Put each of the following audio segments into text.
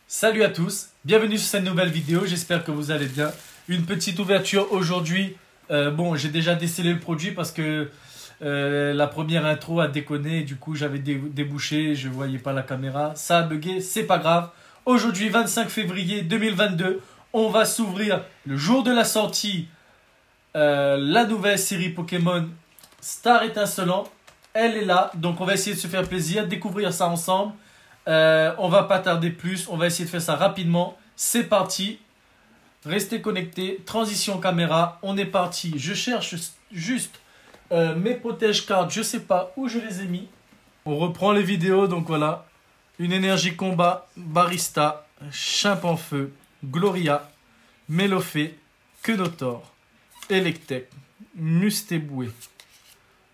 Salut à tous, bienvenue sur cette nouvelle vidéo, j'espère que vous allez bien. Une petite ouverture aujourd'hui. Bon, j'ai déjà décelé le produit parce que la première intro a déconné. Du coup, j'avais débouché, je ne voyais pas la caméra. Ça a bugué, c'est pas grave. Aujourd'hui, 25 février 2022, on va s'ouvrir le jour de la sortie. La nouvelle série Pokémon Star Étincelant. Elle est là, donc on va essayer de se faire plaisir, découvrir ça ensemble. On va pas tarder plus, on va essayer de faire ça rapidement. C'est parti, restez connectés, transition caméra, on est parti. Je cherche juste mes protège cartes, je sais pas où je les ai mis. On reprend les vidéos, donc voilà. Une énergie combat, Barista, Chimpanfeu, Gloria, Melofée, Quenotor, Electek, Mustéboué,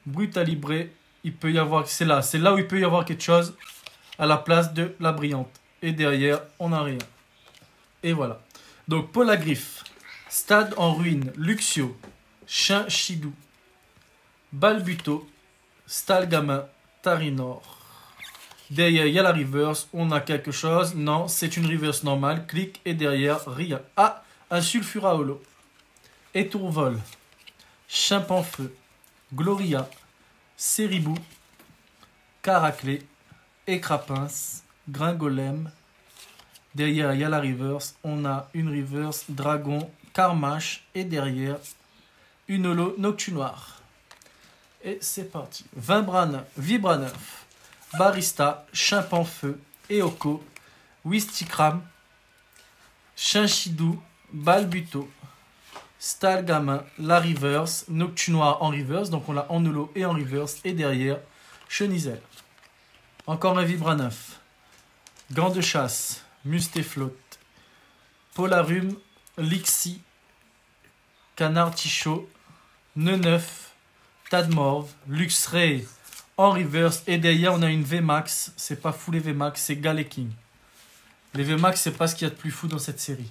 Brutalibré. Il peut y avoir, c'est là où il peut y avoir quelque chose. À la place de la brillante. Et derrière, on n'a rien. Et voilà. Donc, Polagriffe, Stade en ruine, Luxio, Chinchidou, Balbuto, Stalgamin, Tarinor. Derrière, il y a la reverse. On a quelque chose. Non, c'est une reverse normale. Clic et derrière, rien. Ah, un Sulfura Holo. Étourvol, Chimpanfeu, Gloria, Ceribou, Caraclé, Écrapince, Gringolem. Derrière, il y a la reverse. On a une reverse, Dragon, Carmache. Et derrière, une holo Noctunoir. Et c'est parti. Vibraneuf, Barista, Chimpanfeu, Eoko, Wistikram, Chinchidou, Balbuto, Stalgamin, la reverse, Noctunoir en reverse. Donc on l'a en holo et en reverse. Et derrière, Chenizel. Encore un Vibraneuf, Gant de chasse, Mustéflotte, Polarum, Lixi, Canard Tichot, Neneuf, Tadmorve, Luxray en reverse. Et derrière, on a une VMAX. C'est pas fou les VMAX, c'est Galeking. Les VMAX, c'est pas ce qu'il y a de plus fou dans cette série.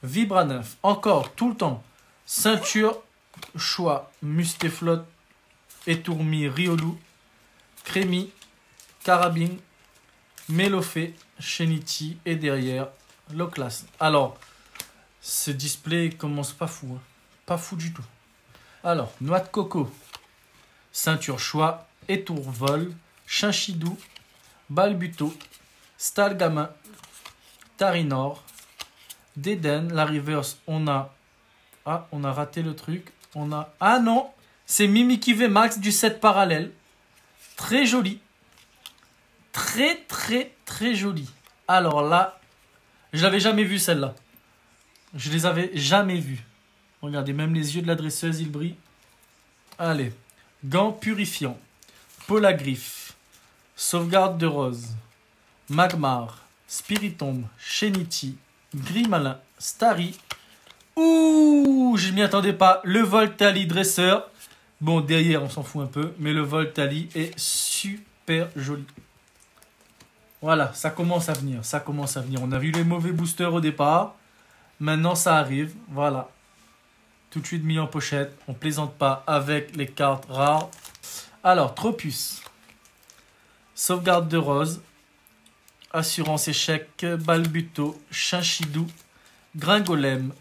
Vibraneuf, encore, tout le temps. Ceinture, Choix, Mustéflotte, Étourmi, Riolou, Crémi, Carabine, Melofée, Cheniti et derrière Loclas. Alors, ce display commence pas fou, hein. Pas fou du tout. Alors, Noix de coco, Ceinture Choix, Étourvol, Chinchidou, Balbuto, Stalgamin, Tarinor, Déden, la reverse, on a raté le truc. Ah non, c'est Mimikyu VMAX du set parallèle. Très joli. Très joli. Alors là, je l'avais jamais vu celle-là. Je les avais jamais vues. Regardez, même les yeux de la dresseuse, ils brillent. Allez. Gants purifiants. Polagriffe. Sauvegarde de rose. Magmar. Spiritombe. Cheniti. Grimalin. Starry. Ouh, je m'y attendais pas. Le Voltali dresseur. Bon, derrière, on s'en fout un peu. Mais le Voltali est super joli. Voilà, ça commence à venir. Ça commence à venir. On a vu les mauvais boosters au départ. Maintenant, ça arrive. Voilà. Tout de suite mis en pochette. On ne plaisante pas avec les cartes rares. Alors, Tropus. Sauvegarde de rose. Assurance échec. Balbuto. Chinchidou. Gringolem.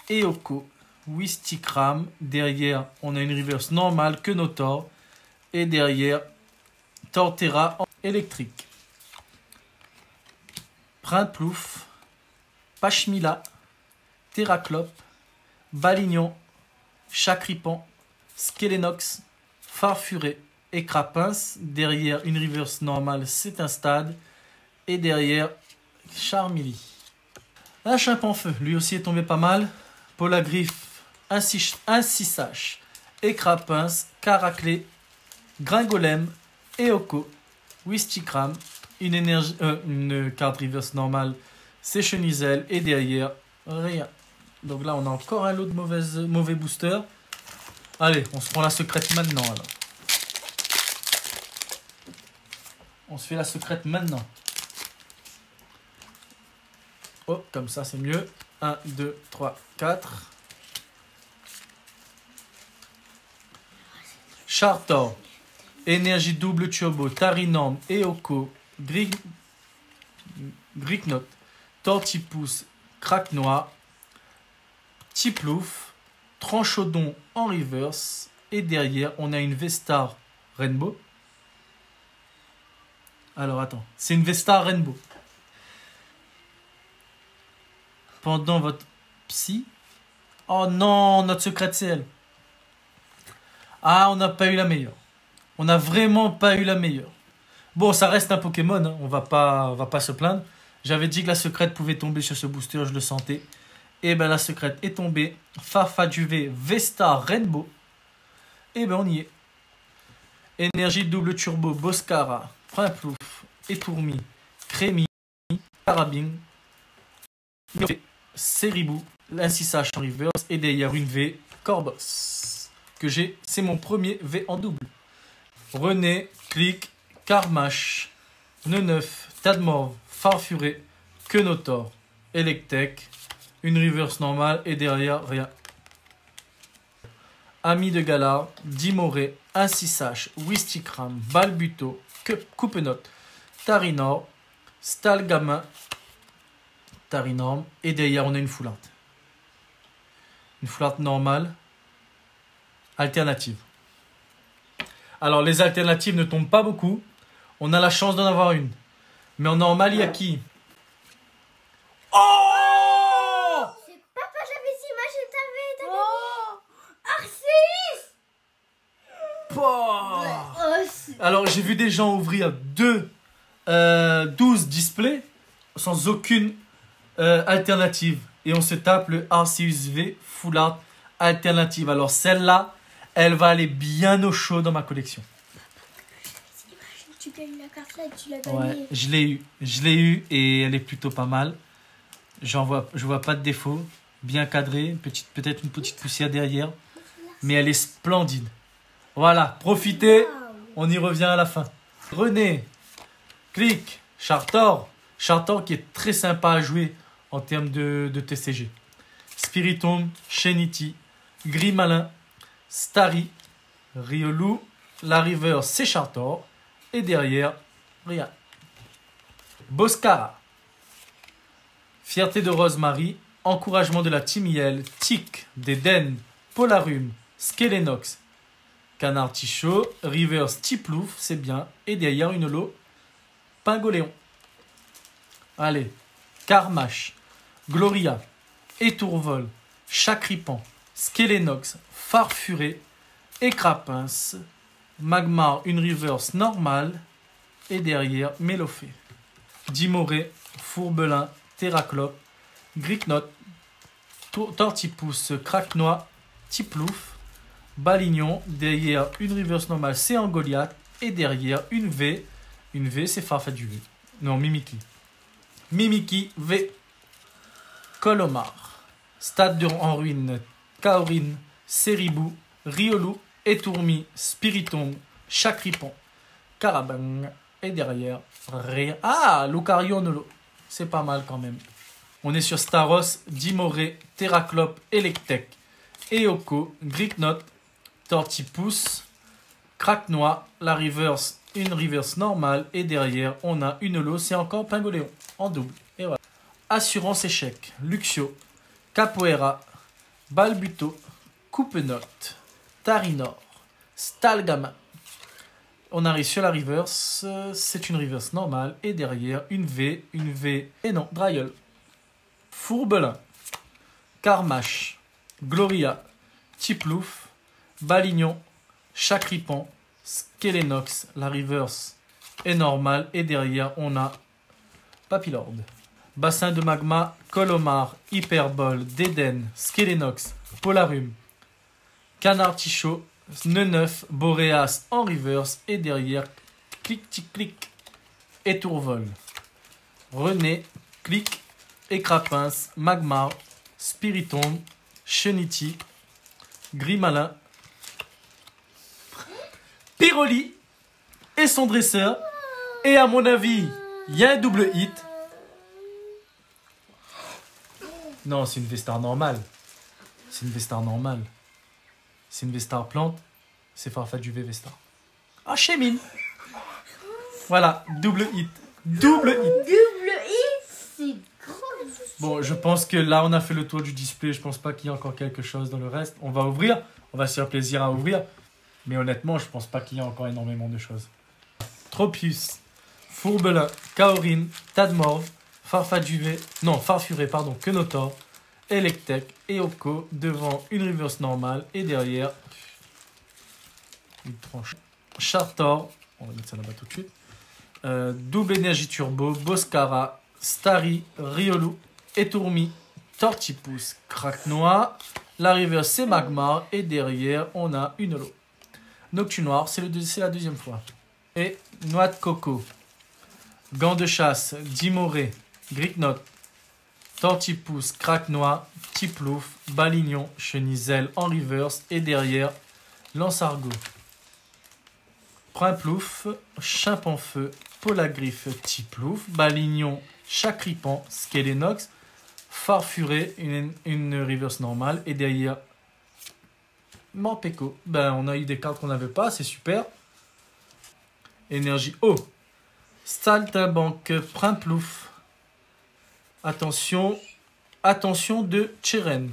Eoko. Wistikram. Derrière, on a une reverse normale. Quenotor. Et derrière, Torterra électrique. Prince-Plouf, Pachmila, Terraclope, Balignon, Chacripan, Skelenox, Farfuré, Écrapince. Derrière, une reverse normale, c'est un stade. Et derrière, Charmilly. Un Chimpanfeu, lui aussi est tombé pas mal. Polagriffe, Insissache, Écrapince, Caraclé, Gringolem, Eoko, Wistikram. Une carte reverse normale, c'est Chenizel. Et derrière, rien. Donc là, on a encore un lot de mauvais boosters. Allez, on se prend la secrète maintenant. Alors. On se fait la secrète maintenant. Oh, comme ça, c'est mieux. 1, 2, 3, 4. Chartor, Énergie double turbo, Tarinorm, Eoko, Gricknot, Tortipousse, Crack Noir, Tiplouf, Tranchodon en reverse. Et derrière, on a une Vestar Rainbow. Alors, attends. C'est une Vestar Rainbow. Pendant votre psy. Oh non, notre secrète, c'est elle. Ah, on n'a pas eu la meilleure. On n'a vraiment pas eu la meilleure. Bon, ça reste un Pokémon. Hein. On va pas se plaindre. J'avais dit que la secrète pouvait tomber sur ce booster. Je le sentais. Et ben la secrète est tombée. Farfaduvé Vestar Rainbow. Et ben on y est. Énergie double turbo, Boscara, Primplouf, Etourmi, Crémi, Carabine, Seribou, l'incisage en reverse et derrière une V, Corbos. Que j'ai, c'est mon premier V en double. René, Click, Karmash, Neneuf, Tadmorve, Farfuré, Quenotor, Electek, une reverse normale et derrière rien. Ami de Galar, Dimoré, Insissache, Wistikram, Balbuto, Coupenot, Tarinor, Stalgamin, Tarinorm, et derrière on a une foulante. Une foulante normale, alternative. Alors les alternatives ne tombent pas beaucoup, on a la chance d'en avoir une. Mais en normal, il y a qui? Oh! Papa, j'avais dit, moi je t'avais Arceus. Alors, j'ai vu des gens ouvrir 12 displays sans aucune alternative. Et on se tape le Arceus V Full Art alternative. Alors, celle-là, elle va aller bien au chaud dans ma collection. Imagine, tu gagnes la carte là et tu l'as gagnée. Ouais, je l'ai eu et elle est plutôt pas mal. Je vois pas de défaut. Bien cadrée, peut-être une petite poussière derrière. Mais elle est splendide. Voilà, profitez. On y revient à la fin. René, Click, Chartor. Chartor qui est très sympa à jouer en termes de TCG. Spiritomb, Shenity, Grimalin, Starry, Riolu, la River, c'est Chartor. Et derrière, rien. Boscara. Fierté de Rosemary, encouragement de la Team Yell, Tic, d'Eden, Polarum, Skelenox, Canard Tichot, Reverse Tiplouf, c'est bien. Et derrière une holo, Pingoléon. Allez, Karmash, Gloria, Étourvol, Chacripan, Skelenox, Farfuré, Écrapince, Magmar, une reverse normale. Et derrière, Mélofée. Dimoré, Fourbelin, Terraclope, Gricknot, Tortipousse, Cracknois, Tiplouf, Balignon. Derrière, une reverse normale, c'est en Goliath. Et derrière, une V. Une V, c'est Farfaduvé. Non, Mimiki. Mimiki, V. Colomar. Stade en ruine, Kaorin, Seribou, Riolu, Etourmi, Spiritomb, Chacripon, Carabang. Et derrière, rien. Ah, Lucario Nolo. C'est pas mal quand même. On est sur Staros, Dimoré, Terraclope, Electek, Eoko, Gricknot, Tortipousse, Cracknois, la reverse, une reverse normale. Et derrière, on a une holo, c'est encore Pingoléon en double. Et voilà. Assurance échec, Luxio, Capoeira, Balbuto, Coupenot, Tarinor, Stalgamin. On arrive sur la reverse, c'est une reverse normale. Et derrière, une V, et non, Dryol. Fourbelin, Karmash, Gloria, Tiplouf, Balignon, Chacripan, Skelenox, la reverse est normale. Et derrière, on a Papilord. Bassin de magma, Colomar, Hyperbole, Déden, Skelenox, Polarum, Canard Tichot, Neneuf, Boreas en reverse. Et derrière, Clic, Étourvol, René, Click, Écrapince, Magmar, Spiritomb, Shenity, Grimalin, Pyroli et son dresseur. Et à mon avis, il y a un double hit. Non, c'est une V-Star normale. C'est une V-Star normale. C'est une V-Star plante. C'est Farfadjuvé V-Star. Ah, Chémine. Voilà, double hit. Double hit. Double hit, c'est gros. Bon, je pense que là, on a fait le tour du display. Je pense pas qu'il y ait encore quelque chose dans le reste. On va ouvrir. On va se faire plaisir à ouvrir. Mais honnêtement, je pense pas qu'il y ait encore énormément de choses. Tropius, Fourbelin, Kaorin, Tadmorve, Farfadjuvé, non, Farfuré, pardon, Kenotor, Electek et Oko devant une reverse normale et derrière une tranche. Chartor, on va mettre ça là-bas tout de suite. Double énergie turbo, Boscara, Starry, Riolu, Etourmi, Tortipus, Crack Noir. La reverse c'est Magmar et derrière on a une holo. Noctu Noir, c'est la deuxième fois. Et Noix de Coco, Gants de Chasse, Dimoré, Gricknot, Tortipus, Crack Noir, Tiplouf, Balignon, Chenisel en reverse et derrière Lance-Argot. Primplouf, Chimpanfeu, Polagriffe, Tiplouf, Balignon, Chacripan, Skelenox, Farfuré, une reverse normale et derrière Morpeko. Ben, on a eu des cartes qu'on n'avait pas, c'est super. Énergie O. Saltimbanque, Primplouf. Attention de Tcheren.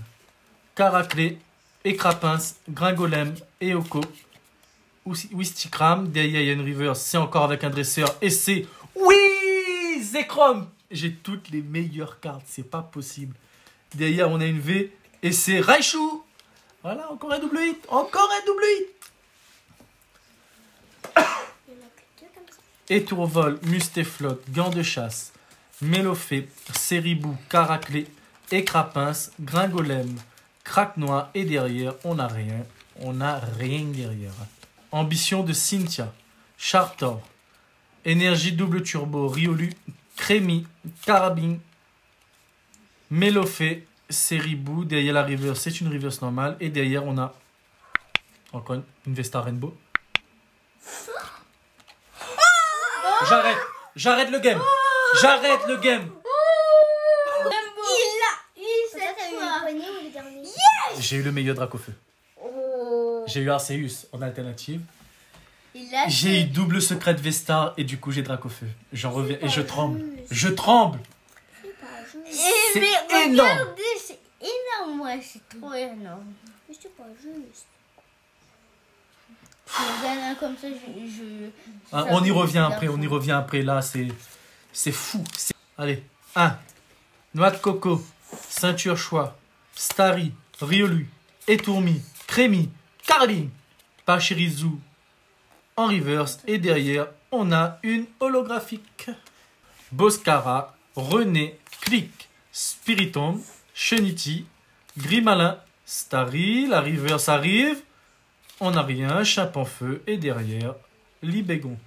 Caraclé, Écrapince, Gringolem, Eoko, Wistikram. Derrière, il y a une reverse, c'est encore avec un dresseur. Et c'est... Oui, Zekrom. J'ai toutes les meilleures cartes, c'est pas possible. Derrière, on a une V et c'est Raichu. Voilà, encore un double hit. Encore un double hit. Étourvol, Mustéflotte, Gants de Chasse, Mélofée, Séribou, Caraclé, Écrapince, Gringolem, Crack Noir et derrière, on n'a rien. On n'a rien derrière. Ambition de Cynthia, Chartor, Énergie double turbo, Riolu, Crémy, Carabine, Mélofée, Séribou. Derrière la reverse, c'est une reverse normale. Et derrière, on a encore une Vesta Rainbow. J'arrête le game. J'arrête le game. Il a eu cette fois. J'ai eu le meilleur Dracofeu. J'ai eu Arceus en alternative. J'ai eu double secret de Vesta et du coup j'ai Dracofeu. J'en reviens et je tremble. Je tremble. C'est énorme. Regardez, c'est énorme, ouais, c'est trop énorme. Mais c'est pas juste. Je regarde un comme ça, Hein, on y revient après, là c'est fou. Allez, 1. Noix de coco, ceinture choix, Starry, Riolu, Etourmi, Crémy, Carabine, Pachirizu en reverse et derrière on a une holographique. Boscara, René, Click, Spiritomb, Chenity, Grimalin, Starry, la reverse arrive. On n'a rien, Chimpanfeu et derrière, Libégon.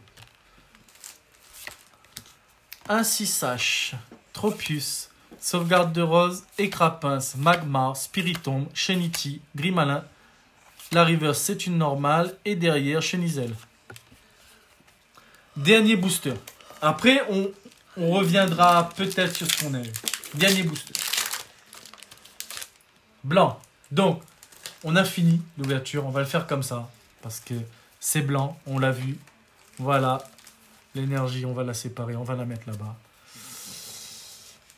Ainsi sache, Tropius, Sauvegarde de Rose, Écrapince, Magmar, Spiritomb, Chenity, Grimalin. La reverse c'est une normale et derrière, Chenisel. Dernier booster. Après, on reviendra peut-être sur ce qu'on a eu. Dernier booster. Blanc. Donc, on a fini l'ouverture. On va le faire comme ça. Parce que c'est blanc. On l'a vu. Voilà. L'énergie, on va la séparer. On va la mettre là-bas.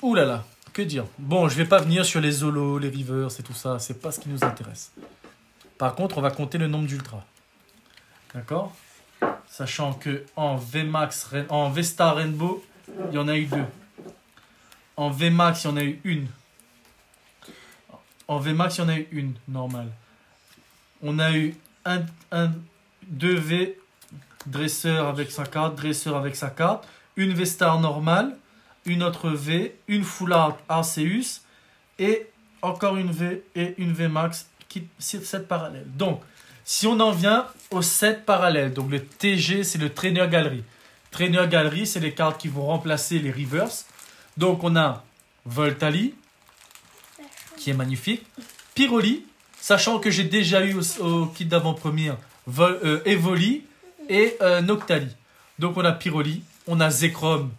Ouh là là. Que dire. Bon, je vais pas venir sur les holos, les rivers et tout ça. C'est pas ce qui nous intéresse. Par contre, on va compter le nombre d'ultra. D'accord ? Sachant que en V-Star Rainbow, il y en a eu 2. En V-Max, il y en a eu une. En V-Max, il y en a eu une, normale. On a eu 2 V, dresseur avec sa carte, dresseur avec sa carte, une V-Star normale, une autre V, une Full Art Arceus, et encore une V et une V-Max, qui c'est 7 parallèles. Donc, si on en vient aux 7 parallèles, donc le TG, c'est le Trainer Gallery. Trainer Gallery, c'est les cartes qui vont remplacer les reverse. Donc, on a Voltali, qui est magnifique. Pyroli, sachant que j'ai déjà eu au kit d'avant-première Evoli et Noctali. Donc, on a Pyroli, on a Zekrom,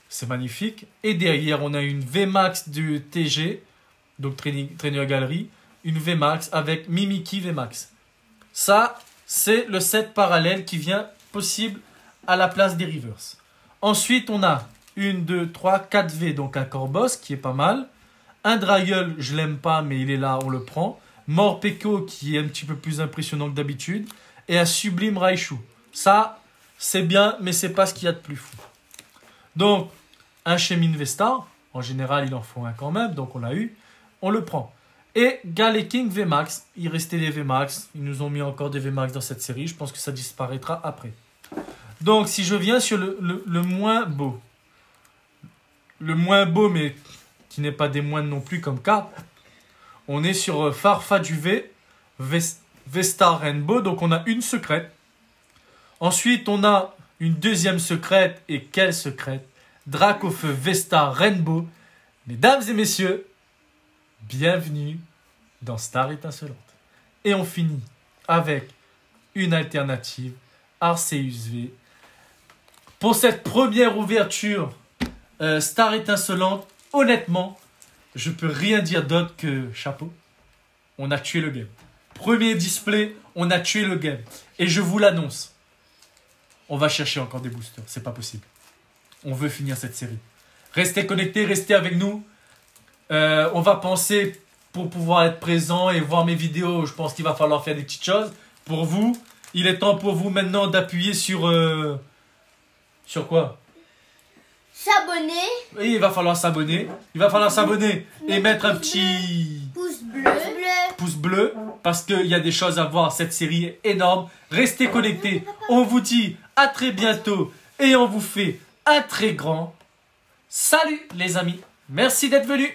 c'est magnifique. Et derrière, on a une VMAX du TG, donc Trainer Gallery, une VMAX avec Mimikyu VMAX. Ça, c'est le set parallèle qui vient possible à la place des reverse. Ensuite, on a 1, 2, 3, 4 V, donc un Corbos qui est pas mal. Un Dragueul, je l'aime pas, mais il est là, on le prend. Morpeko qui est un petit peu plus impressionnant que d'habitude. Et un Sublime Raichu. Ça, c'est bien, mais c'est pas ce qu'il y a de plus fou. Donc, un Chemin Vestar. En général, il en faut un quand même, donc on l'a eu. On le prend. Et Galeking VMAX. Il restait des VMAX. Ils nous ont mis encore des VMAX dans cette série. Je pense que ça disparaîtra après. Donc, si je viens sur le moins beau. Le moins beau, mais qui n'est pas des moindres non plus comme carte. On est sur Farfaduve, Vestar Rainbow. Donc, on a une secrète. Ensuite, on a une deuxième secrète. Et quelle secrète? Dracofeu Vestar Rainbow. Mesdames et messieurs, bienvenue dans Star Étincelante. Et on finit avec une alternative, Arceus V. Pour cette première ouverture Star Étincelante, honnêtement, je peux rien dire d'autre que chapeau. On a tué le game. Premier display, on a tué le game. Et je vous l'annonce, on va chercher encore des boosters. C'est pas possible. On veut finir cette série. Restez connectés, restez avec nous. On va penser pour pouvoir être présent et voir mes vidéos. Je pense qu'il va falloir faire des petites choses pour vous. Il est temps pour vous maintenant d'appuyer sur... sur quoi? S'abonner. Oui, il va falloir s'abonner. Il va falloir s'abonner et mettre un petit Pouce bleu. pouce bleu parce qu'il y a des choses à voir. Cette série est énorme. Restez connectés. On vous dit à très bientôt et on vous fait un très grand salut les amis. Merci d'être venus.